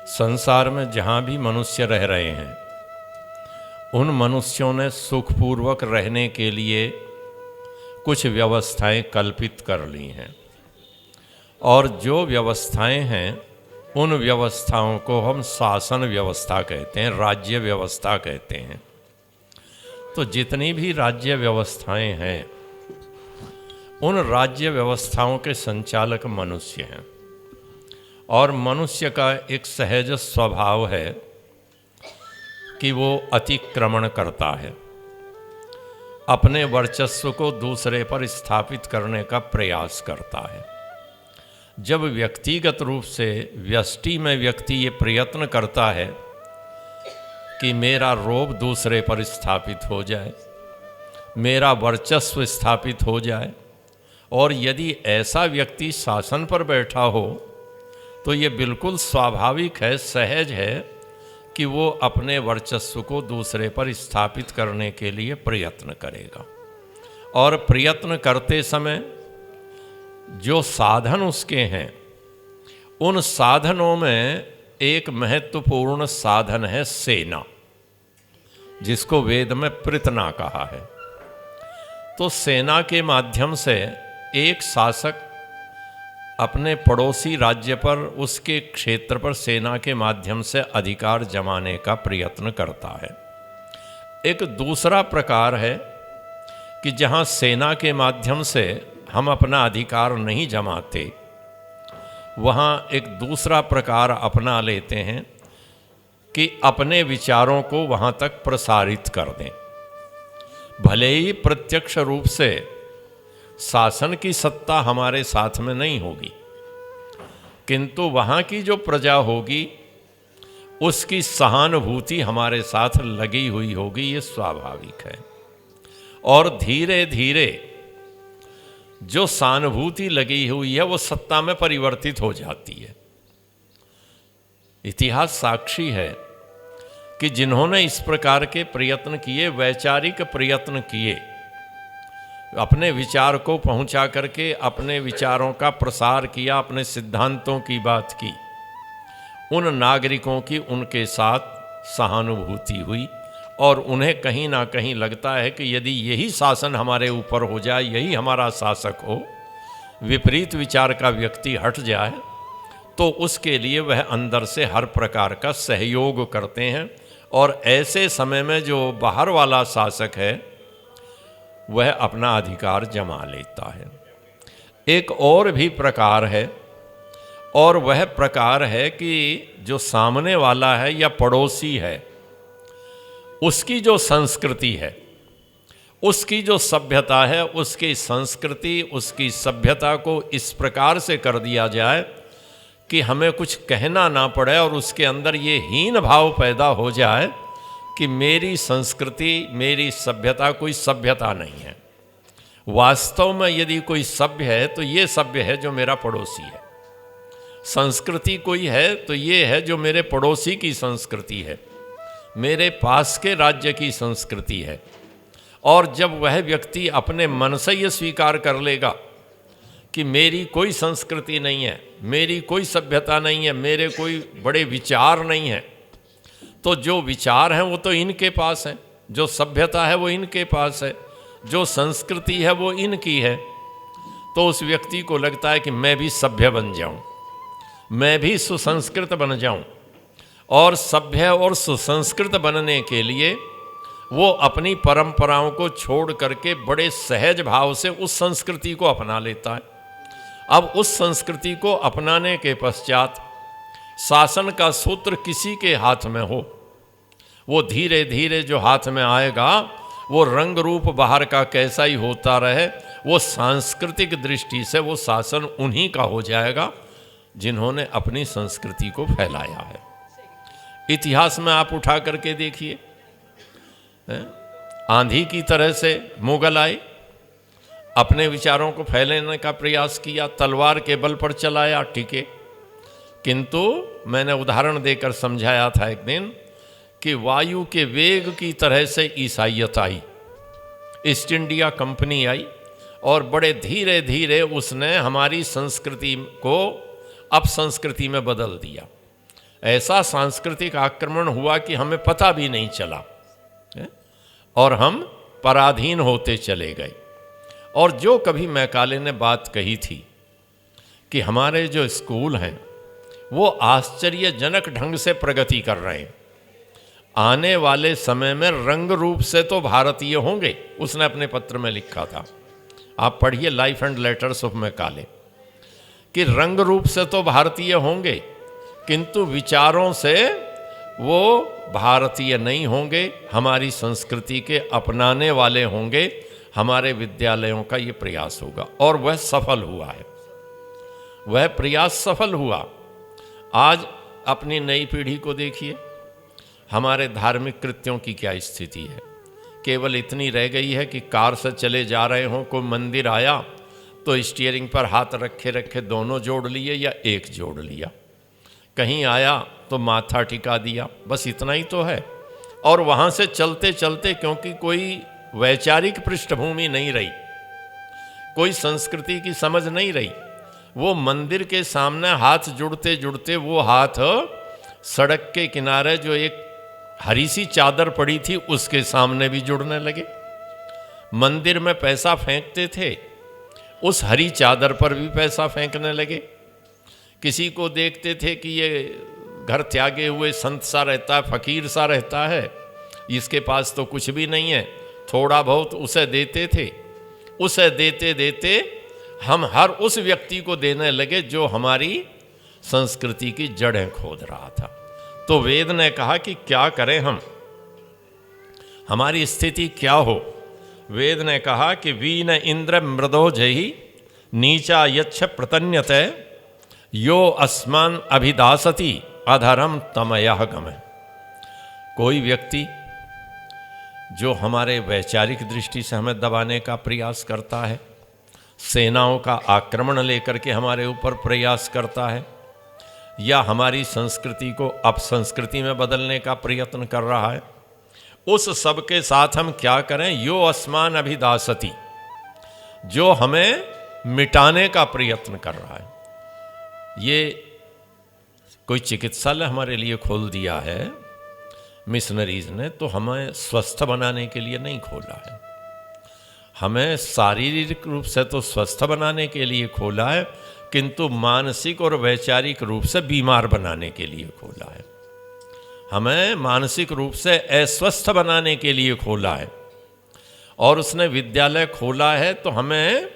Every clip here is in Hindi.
संसार में जहाँ भी मनुष्य रह रहे हैं उन मनुष्यों ने सुखपूर्वक रहने के लिए कुछ व्यवस्थाएं कल्पित कर ली हैं और जो व्यवस्थाएं हैं उन व्यवस्थाओं को हम शासन व्यवस्था कहते हैं, राज्य व्यवस्था कहते हैं। तो जितनी भी राज्य व्यवस्थाएं हैं उन राज्य व्यवस्थाओं के संचालक मनुष्य हैं और मनुष्य का एक सहज स्वभाव है कि वो अतिक्रमण करता है, अपने वर्चस्व को दूसरे पर स्थापित करने का प्रयास करता है। जब व्यक्तिगत रूप से व्यष्टि में व्यक्ति ये प्रयत्न करता है कि मेरा रोब दूसरे पर स्थापित हो जाए, मेरा वर्चस्व स्थापित हो जाए, और यदि ऐसा व्यक्ति शासन पर बैठा हो तो ये बिल्कुल स्वाभाविक है, सहज है कि वो अपने वर्चस्व को दूसरे पर स्थापित करने के लिए प्रयत्न करेगा। और प्रयत्न करते समय जो साधन उसके हैं उन साधनों में एक महत्वपूर्ण साधन है सेना, जिसको वेद में पृतना कहा है। तो सेना के माध्यम से एक शासक अपने पड़ोसी राज्य पर, उसके क्षेत्र पर सेना के माध्यम से अधिकार जमाने का प्रयत्न करता है। एक दूसरा प्रकार है कि जहां सेना के माध्यम से हम अपना अधिकार नहीं जमाते, वहां एक दूसरा प्रकार अपना लेते हैं कि अपने विचारों को वहां तक प्रसारित कर दें। भले ही प्रत्यक्ष रूप से शासन की सत्ता हमारे साथ में नहीं होगी, किंतु वहाँ की जो प्रजा होगी उसकी सहानुभूति हमारे साथ लगी हुई होगी, ये स्वाभाविक है। और धीरे धीरे जो सहानुभूति लगी हुई है वो सत्ता में परिवर्तित हो जाती है। इतिहास साक्षी है कि जिन्होंने इस प्रकार के प्रयत्न किए, वैचारिक प्रयत्न किए, अपने विचार को पहुंचा करके अपने विचारों का प्रसार किया, अपने सिद्धांतों की बात की, उन नागरिकों की उनके साथ सहानुभूति हुई और उन्हें कहीं ना कहीं लगता है कि यदि यही शासन हमारे ऊपर हो जाए, यही हमारा शासक हो, विपरीत विचार का व्यक्ति हट जाए, तो उसके लिए वह अंदर से हर प्रकार का सहयोग करते हैं। और ऐसे समय में जो बाहर वाला शासक है वह अपना अधिकार जमा लेता है। एक और भी प्रकार है, और वह प्रकार है कि जो सामने वाला है या पड़ोसी है उसकी जो संस्कृति है, उसकी जो सभ्यता है, उसकी संस्कृति, उसकी सभ्यता को इस प्रकार से कर दिया जाए कि हमें कुछ कहना ना पड़े और उसके अंदर ये हीन भाव पैदा हो जाए कि मेरी संस्कृति, मेरी सभ्यता कोई सभ्यता नहीं है। वास्तव में यदि कोई सभ्य है तो ये सभ्य है जो मेरा पड़ोसी है। संस्कृति कोई है तो ये है जो मेरे पड़ोसी की संस्कृति है, मेरे पास के राज्य की संस्कृति है। और जब वह व्यक्ति अपने मन से ये स्वीकार कर लेगा कि मेरी कोई संस्कृति नहीं है, मेरी कोई सभ्यता नहीं है, मेरे कोई बड़े विचार नहीं है, तो जो विचार हैं वो तो इनके पास हैं, जो सभ्यता है वो इनके पास है, जो संस्कृति है वो इनकी है, तो उस व्यक्ति को लगता है कि मैं भी सभ्य बन जाऊं, मैं भी सुसंस्कृत बन जाऊं। और सभ्य और सुसंस्कृत बनने के लिए वो अपनी परंपराओं को छोड़ करके बड़े सहज भाव से उस संस्कृति को अपना लेता है। अब उस संस्कृति को अपनाने के पश्चात शासन का सूत्र किसी के हाथ में हो, वो धीरे धीरे जो हाथ में आएगा वो रंग रूप बाहर का कैसा ही होता रहे, वो सांस्कृतिक दृष्टि से वो शासन उन्हीं का हो जाएगा जिन्होंने अपनी संस्कृति को फैलाया है। इतिहास में आप उठा करके देखिए, आंधी की तरह से मुगल आए, अपने विचारों को फैलाने का प्रयास किया, तलवार के बल पर चलाया, टिके। किंतु मैंने उदाहरण देकर समझाया था एक दिन कि वायु के वेग की तरह से ईसाइयत आई, ईस्ट इंडिया कंपनी आई और बड़े धीरे धीरे उसने हमारी संस्कृति को अपसंस्कृति में बदल दिया। ऐसा सांस्कृतिक आक्रमण हुआ कि हमें पता भी नहीं चला और हम पराधीन होते चले गए। और जो कभी मैकाले ने बात कही थी कि हमारे जो स्कूल हैं वो आश्चर्यजनक ढंग से प्रगति कर रहे हैं, आने वाले समय में रंग रूप से तो भारतीय होंगे, उसने अपने पत्र में लिखा था। आप पढ़िए life and letters of Macaulay कि रंग रूप से तो भारतीय होंगे किंतु विचारों से वो भारतीय नहीं होंगे, हमारी संस्कृति के अपनाने वाले होंगे। हमारे विद्यालयों का ये प्रयास होगा और वह सफल हुआ है, वह प्रयास सफल हुआ। आज अपनी नई पीढ़ी को देखिए, हमारे धार्मिक कृत्यों की क्या स्थिति है। केवल इतनी रह गई है कि कार से चले जा रहे हों, कोई मंदिर आया तो स्टीयरिंग पर हाथ रखे रखे दोनों जोड़ लिए या एक जोड़ लिया, कहीं आया तो माथा टिका दिया, बस इतना ही तो है। और वहाँ से चलते चलते, क्योंकि कोई वैचारिक पृष्ठभूमि नहीं रही, कोई संस्कृति की समझ नहीं रही, वो मंदिर के सामने हाथ जुड़ते जुड़ते वो हाथ सड़क के किनारे जो एक हरी सी चादर पड़ी थी उसके सामने भी जुड़ने लगे। मंदिर में पैसा फेंकते थे, उस हरी चादर पर भी पैसा फेंकने लगे। किसी को देखते थे कि ये घर त्यागे हुए संत सा रहता है, फकीर सा रहता है, इसके पास तो कुछ भी नहीं है, थोड़ा बहुत उसे देते थे। उसे देते देते हम हर उस व्यक्ति को देने लगे जो हमारी संस्कृति की जड़ें खोद रहा था। तो वेद ने कहा कि क्या करें हम, हमारी स्थिति क्या हो। वेद ने कहा कि वीन इंद्र मृदो जहि नीचा यच्छ प्रतन्यते यो अस्मान अभिदासति अधरम तमयः गमः। कोई व्यक्ति जो हमारे वैचारिक दृष्टि से हमें दबाने का प्रयास करता है, सेनाओं का आक्रमण लेकर के हमारे ऊपर प्रयास करता है, या हमारी संस्कृति को अपसंस्कृति में बदलने का प्रयत्न कर रहा है, उस सब के साथ हम क्या करें। यो अस्मान अभिदासति, जो हमें मिटाने का प्रयत्न कर रहा है। ये कोई चिकित्सालय हमारे लिए खोल दिया है मिशनरीज ने, तो हमें स्वस्थ बनाने के लिए नहीं खोला है, हमें शारीरिक रूप से तो स्वस्थ बनाने के लिए खोला है, किंतु मानसिक और वैचारिक रूप से बीमार बनाने के लिए खोला है। हमें मानसिक रूप से अस्वस्थ बनाने के लिए खोला है। और उसने विद्यालय खोला है तो हमें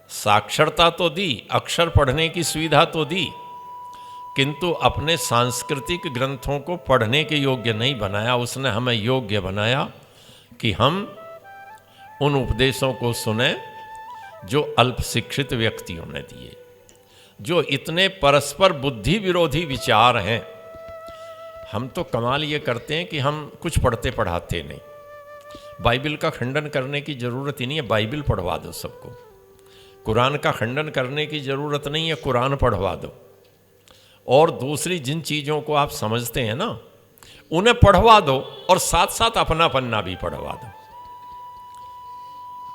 साक्षरता तो दी, अक्षर पढ़ने की सुविधा तो दी, किंतु अपने सांस्कृतिक ग्रंथों को पढ़ने के योग्य नहीं बनाया। उसने हमें योग्य बनाया कि हम उन उपदेशों को सुने जो अल्प शिक्षित व्यक्तियों ने दिए, जो इतने परस्पर बुद्धि विरोधी विचार हैं। हम तो कमाल ये करते हैं कि हम कुछ पढ़ते पढ़ाते नहीं। बाइबिल का खंडन करने की ज़रूरत ही नहीं है, बाइबिल पढ़वा दो सबको। कुरान का खंडन करने की ज़रूरत नहीं है, कुरान पढ़वा दो। और दूसरी जिन चीज़ों को आप समझते हैं ना, उन्हें पढ़वा दो और साथ साथ अपना पन्ना भी पढ़वा दो।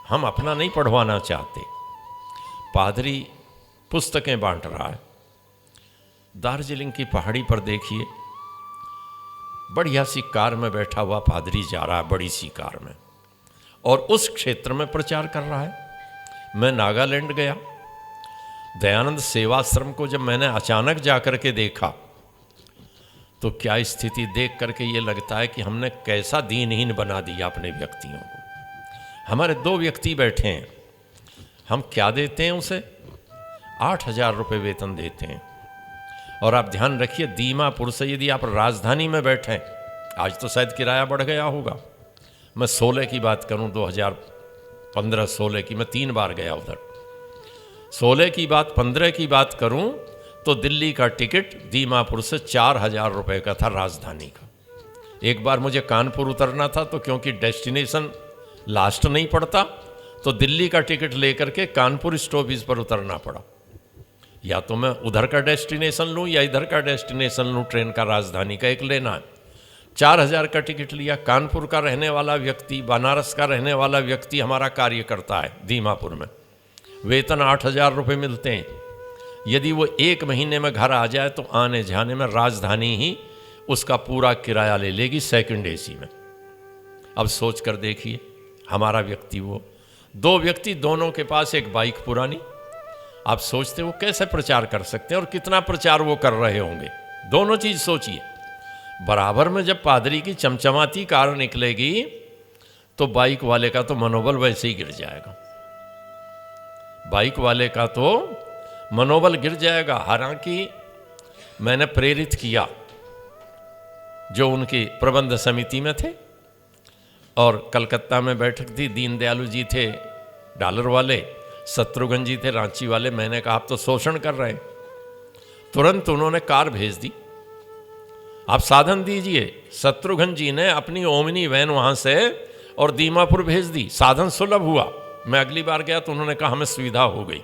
हम अपना नहीं पढ़वाना चाहते। पादरी पुस्तकें बांट रहा है, दार्जिलिंग की पहाड़ी पर देखिए, बढ़िया सी कार में बैठा हुआ पादरी जा रहा है, बड़ी सी कार में, और उस क्षेत्र में प्रचार कर रहा है। मैं नागालैंड गया, दयानंद सेवाश्रम को जब मैंने अचानक जा कर के देखा तो क्या स्थिति देख करके ये लगता है कि हमने कैसा दीनहीन बना दिया अपने व्यक्तियों को। हमारे 2 व्यक्ति बैठे हैं, हम क्या देते हैं उसे, 8,000 रुपये वेतन देते हैं। और आप ध्यान रखिए, दीमापुर से यदि आप राजधानी में बैठें, आज तो शायद किराया बढ़ गया होगा, मैं 16 की बात करूं, 2015-16 की, मैं 3 बार गया उधर। 16 की बात, 15 की बात करूं तो दिल्ली का टिकट दीमापुर से 4,000 रुपये का था राजधानी का। एक बार मुझे कानपुर उतरना था, तो क्योंकि डेस्टिनेशन लास्ट नहीं पड़ता, तो दिल्ली का टिकट लेकर के कानपुर स्टॉपेज पर उतरना पड़ा। या तो मैं उधर का डेस्टिनेशन लूं या इधर का डेस्टिनेशन लूं, ट्रेन का राजधानी का एक लेना है। 4,000 का टिकट लिया। कानपुर का रहने वाला व्यक्ति, बनारस का रहने वाला व्यक्ति हमारा कार्य करता है दीमापुर में, वेतन 8,000 रुपये मिलते हैं। यदि वो 1 महीने में घर आ जाए तो आने जाने में राजधानी ही उसका पूरा किराया ले लेगी सेकंड एसी में। अब सोच कर देखिए, हमारा व्यक्ति वो 2 व्यक्ति, दोनों के पास एक बाइक पुरानी, आप सोचते वो कैसे प्रचार कर सकते हैं और कितना प्रचार वो कर रहे होंगे। दोनों चीज सोचिए। बराबर में जब पादरी की चमचमाती कार निकलेगी तो बाइक वाले का तो मनोबल वैसे ही गिर जाएगा, बाइक वाले का तो मनोबल गिर जाएगा। हालांकि मैंने प्रेरित किया जो उनकी प्रबंध समिति में थे, और कलकत्ता में बैठक थी, दीनदयालु जी थे डॉलर वाले, शत्रुघ्न जी थे रांची वाले। मैंने कहा आप तो शोषण कर रहे हैं। तुरंत उन्होंने कार भेज दी, आप साधन दीजिए। शत्रुघ्न जी ने अपनी ओमनी वैन वहाँ से और दीमापुर भेज दी, साधन सुलभ हुआ। मैं अगली बार गया तो उन्होंने कहा हमें सुविधा हो गई।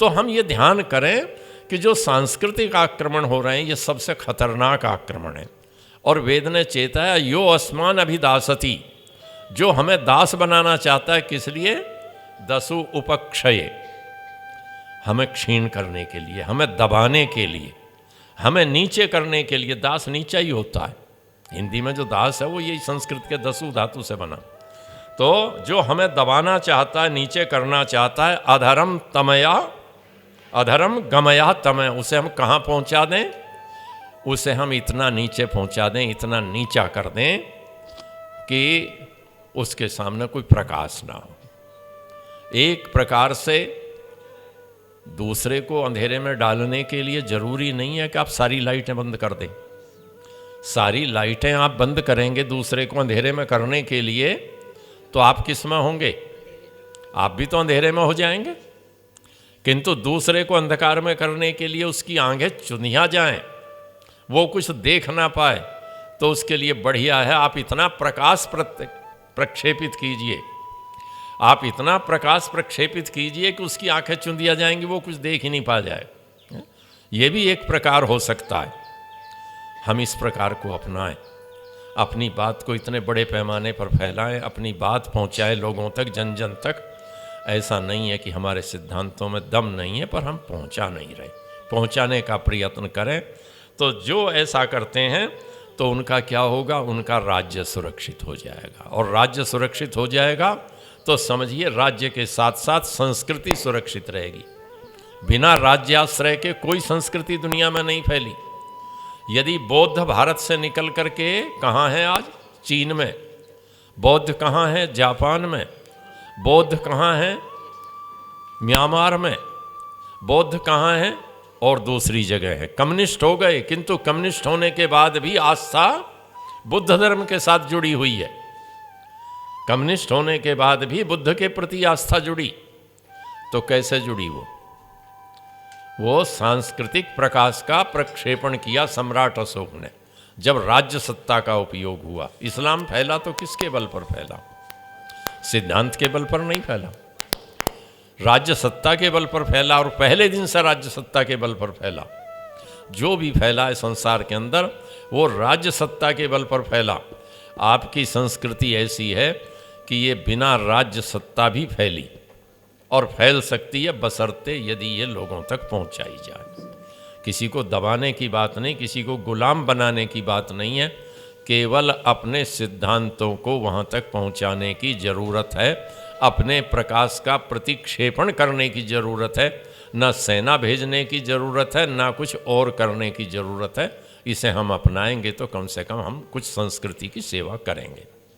तो हम ये ध्यान करें कि जो सांस्कृतिक आक्रमण हो रहे हैं ये सबसे खतरनाक आक्रमण है। और वेद ने चेता है यो अस्मान अभिदासती, जो हमें दास बनाना चाहता है, किस लिए? दसु उपक्षय, हमें क्षीण करने के लिए, हमें दबाने के लिए, हमें नीचे करने के लिए। दास नीचा ही होता है। हिंदी में जो दास है वो यही संस्कृत के दसु धातु से बना। तो जो हमें दबाना चाहता है, नीचे करना चाहता है, अधर्म तमया अधर्म गमया तमय, उसे हम कहाँ पहुँचा दें? उसे हम इतना नीचे पहुँचा दें, इतना नीचा कर दें कि उसके सामने कोई प्रकाश ना हो। एक प्रकार से दूसरे को अंधेरे में डालने के लिए जरूरी नहीं है कि आप सारी लाइटें बंद कर दें। सारी लाइटें आप बंद करेंगे दूसरे को अंधेरे में करने के लिए, तो आप किस में होंगे? आप भी तो अंधेरे में हो जाएंगे। किंतु दूसरे को अंधकार में करने के लिए उसकी आंखें चुनिया जाएं, वो कुछ देख ना पाए, तो उसके लिए बढ़िया है आप इतना प्रकाश प्रक्षेपित कीजिए, आप इतना प्रकाश प्रक्षेपित कीजिए कि उसकी आंखें चुंदिया जाएंगी, वो कुछ देख ही नहीं पा जाए। ये भी एक प्रकार हो सकता है। हम इस प्रकार को अपनाएं, अपनी बात को इतने बड़े पैमाने पर फैलाएं, अपनी बात पहुंचाएं लोगों तक, जन जन तक। ऐसा नहीं है कि हमारे सिद्धांतों में दम नहीं है, पर हम पहुंचा नहीं रहे। पहुंचाने का प्रयत्न करें। तो जो ऐसा करते हैं तो उनका क्या होगा? उनका राज्य सुरक्षित हो जाएगा। और राज्य सुरक्षित हो जाएगा तो समझिए राज्य के साथ साथ संस्कृति सुरक्षित रहेगी। बिना राज्याश्रय के कोई संस्कृति दुनिया में नहीं फैली। यदि बौद्ध भारत से निकल करके कहाँ है आज? चीन में। बौद्ध कहाँ है? जापान में। बौद्ध कहाँ है? म्यांमार में। बौद्ध कहाँ है? और दूसरी जगह है। कम्युनिस्ट हो गए, किंतु कम्युनिस्ट होने के बाद भी आस्था बुद्ध धर्म के साथ जुड़ी हुई है। कम्युनिस्ट होने के बाद भी बुद्ध के प्रति आस्था जुड़ी। तो कैसे जुड़ी? वो सांस्कृतिक प्रकाश का प्रक्षेपण किया सम्राट अशोक ने। जब राज्य सत्ता का उपयोग हुआ, इस्लाम फैला तो किसके बल पर फैला? सिद्धांत के बल पर नहीं फैला, राज्य सत्ता के बल पर फैला। और पहले दिन से राज्य सत्ता के बल पर फैला। जो भी फैला है संसार के अंदर वो राज्य सत्ता के बल पर फैला। आपकी संस्कृति ऐसी है कि ये बिना राज्य सत्ता भी फैली और फैल सकती है, बशर्ते यदि ये लोगों तक पहुंचाई जाए। किसी को दबाने की बात नहीं, किसी को गुलाम बनाने की बात नहीं है। केवल अपने सिद्धांतों को वहाँ तक पहुँचाने की ज़रूरत है, अपने प्रकाश का प्रतिक्षेपण करने की ज़रूरत है। न सेना भेजने की ज़रूरत है, ना कुछ और करने की ज़रूरत है। इसे हम अपनाएंगे तो कम से कम हम कुछ संस्कृति की सेवा करेंगे।